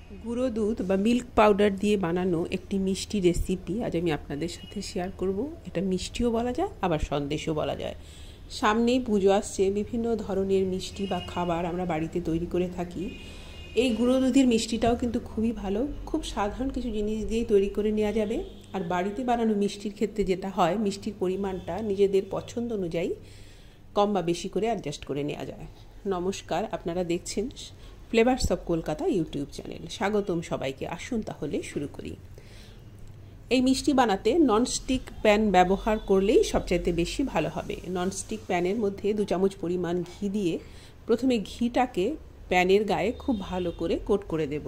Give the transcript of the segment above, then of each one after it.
গুঁড়ো দুধ বা মিল্ক পাউডার দিয়ে বানানো একটি মিষ্টি রেসিপি আজ আমি আপনাদের সাথে শেয়ার করব। এটা মিষ্টিও বলা যায়, আবার সন্দেশও বলা যায়। সামনেই পুজো আসছে, বিভিন্ন ধরনের মিষ্টি বা খাবার আমরা বাড়িতে তৈরি করে থাকি। এই গুঁড়ো দুধের মিষ্টিটাও কিন্তু খুবই ভালো, খুব সাধারণ কিছু জিনিস দিয়েই তৈরি করে নেওয়া যাবে। আর বাড়িতে বানানো মিষ্টির ক্ষেত্রে যেটা হয়, মিষ্টির পরিমাণটা নিজেদের পছন্দ অনুযায়ী কম বা বেশি করে অ্যাডজাস্ট করে নেওয়া যায়। নমস্কার, আপনারা দেখছেন flavours of Kolkata YouTube channel. স্বাগতম সবাইকে। আসুন তাহলে শুরু করি। এই মিষ্টি বানাতে ননস্টিক প্যান ব্যবহার করলেই সবচাইতে বেশি ভালো হবে। ননস্টিক প্যানের মধ্যে 2 চামচ পরিমাণ ঘি দিয়ে প্রথমে ঘিটাকে প্যানের গায়ে খুব ভালো করে কোট করে দেব।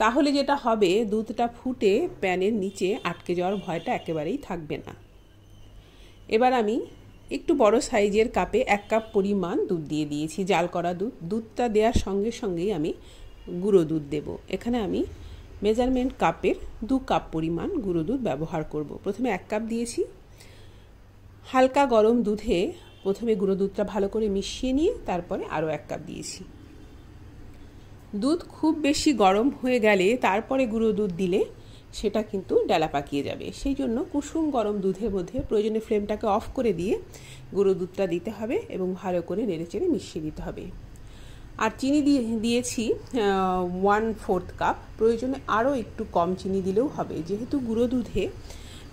তাহলে যেটা হবে, দুধটা ফুটে প্যানের নিচে আটকে যাওয়ার ভয়টা একেবারেই থাকবে না। এবার আমি একটু বড় সাইজের কাপে 1 কাপ পরিমাণ দুধ দিয়ে দিয়েছি, জাল করা দুধ। দুধটা দেওয়ার সঙ্গে সঙ্গেই আমি গুঁড়ো দুধ দেব। এখানে আমি মেজারমেন্ট কাপের 2 কাপ পরিমাণ গুঁড়ো দুধ ব্যবহার করব। প্রথমে 1 কাপ দিয়েছি। হালকা গরম দুধে প্রথমে গুঁড়ো দুধটা ভালো করে মিশিয়ে নিয়ে তারপরে আরও 1 কাপ দিয়েছি। দুধ খুব বেশি গরম হয়ে গেলে তারপরে গুঁড়ো দুধ দিলে সেটা কিন্তু ডালা পাকিয়ে যাবে। সেই জন্য কুসুম গরম দুধের মধ্যে প্রয়োজনে ফ্লেমটাকে অফ করে দিয়ে গুঁড়ো দুধটা দিতে হবে এবং ভালো করে নেড়েচেড়ে মিশিয়ে দিতে হবে। আর চিনি দিয়েছি 1/4 কাপ। প্রয়োজনে আরও একটু কম চিনি দিলেও হবে। যেহেতু গুঁড়ো দুধে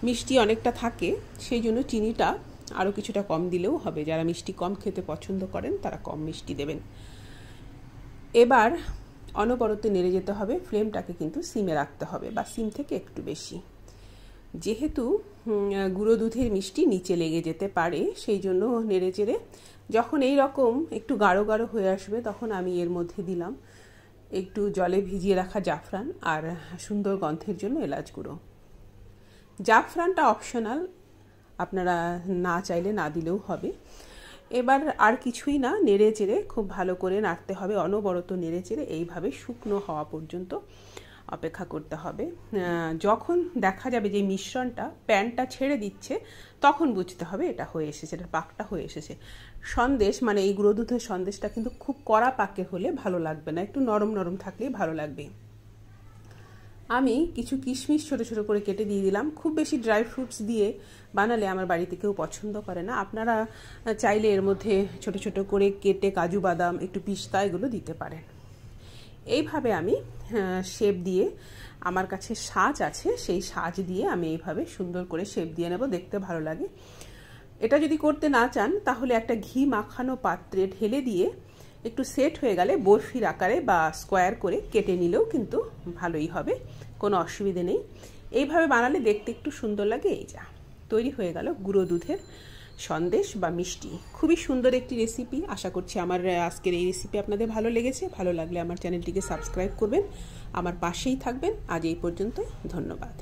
মিষ্টি অনেকটা থাকে, সেই জন্য চিনিটা আরও কিছুটা কম দিলেও হবে। যারা মিষ্টি কম খেতে পছন্দ করেন তারা কম মিষ্টি দেবেন। এবার অনবরত নেড়ে যেতে হবে। ফ্লেমটাকে কিন্তু সিমে রাখতে হবে, বা সিম থেকে একটু বেশি। যেহেতু গুঁড়ো দুধের মিষ্টি নিচে লেগে যেতে পারে, সেই জন্য নেড়ে চেড়ে যখন এই রকম একটু গাঢ় গাঢ় হয়ে আসবে, তখন আমি এর মধ্যে দিলাম একটু জলে ভিজিয়ে রাখা জাফরান আর সুন্দর গন্ধের জন্য এলাচ গুঁড়ো। জাফরানটা অপশনাল, আপনারা না চাইলে না দিলেও হবে। এবার আর কিছুই না, নেড়ে চেড়ে খুব ভালো করে নাড়তে হবে। অনবরত নেড়ে চেড়ে এইভাবে শুকনো হওয়া পর্যন্ত অপেক্ষা করতে হবে। যখন দেখা যাবে যে মিশ্রণটা প্যানটা ছেড়ে দিচ্ছে, তখন বুঝতে হবে এটা হয়ে এসেছে, এটা পাকটা হয়ে এসেছে। সন্দেশ মানে এই গুঁড়ো দুধের সন্দেশটা কিন্তু খুব কড়া পাকে হলে ভালো লাগবে না, একটু নরম নরম থাকলেই ভালো লাগবে। আমি কিছু কিশমিশ ছোটো ছোটো করে কেটে দিয়ে দিলাম। খুব বেশি ড্রাই ফ্রুটস দিয়ে বানালে আমার বাড়িতে কেউ পছন্দ করে না। আপনারা চাইলে এর মধ্যে ছোটো ছোটো করে কেটে কাজু বাদাম, একটু পিস্তা এগুলো দিতে পারেন। এইভাবে আমি শেপ দিয়ে, আমার কাছে সাজ আছে, সেই সাজ দিয়ে আমি এইভাবে সুন্দর করে শেপ দিয়ে নেব, দেখতে ভালো লাগে। এটা যদি করতে না চান, তাহলে একটা ঘি মাখানো পাত্রে ঢেলে দিয়ে একটু সেট হয়ে গেলে বরফির আকারে বা স্কোয়ার করে কেটে নিলেও কিন্তু ভালোই হবে, কোনো অসুবিধে নেই। এইভাবে বানালে দেখতে একটু সুন্দর লাগে। এই যা তৈরি হয়ে গেল গুঁড়ো দুধের সন্দেশ বা মিষ্টি। খুবই সুন্দর একটি রেসিপি। আশা করছি আমার আজকের এই রেসিপি আপনাদের ভালো লেগেছে। ভালো লাগলে আমার চ্যানেলটিকে সাবস্ক্রাইব করবেন, আমার পাশেই থাকবেন। আজ এই পর্যন্তই, ধন্যবাদ।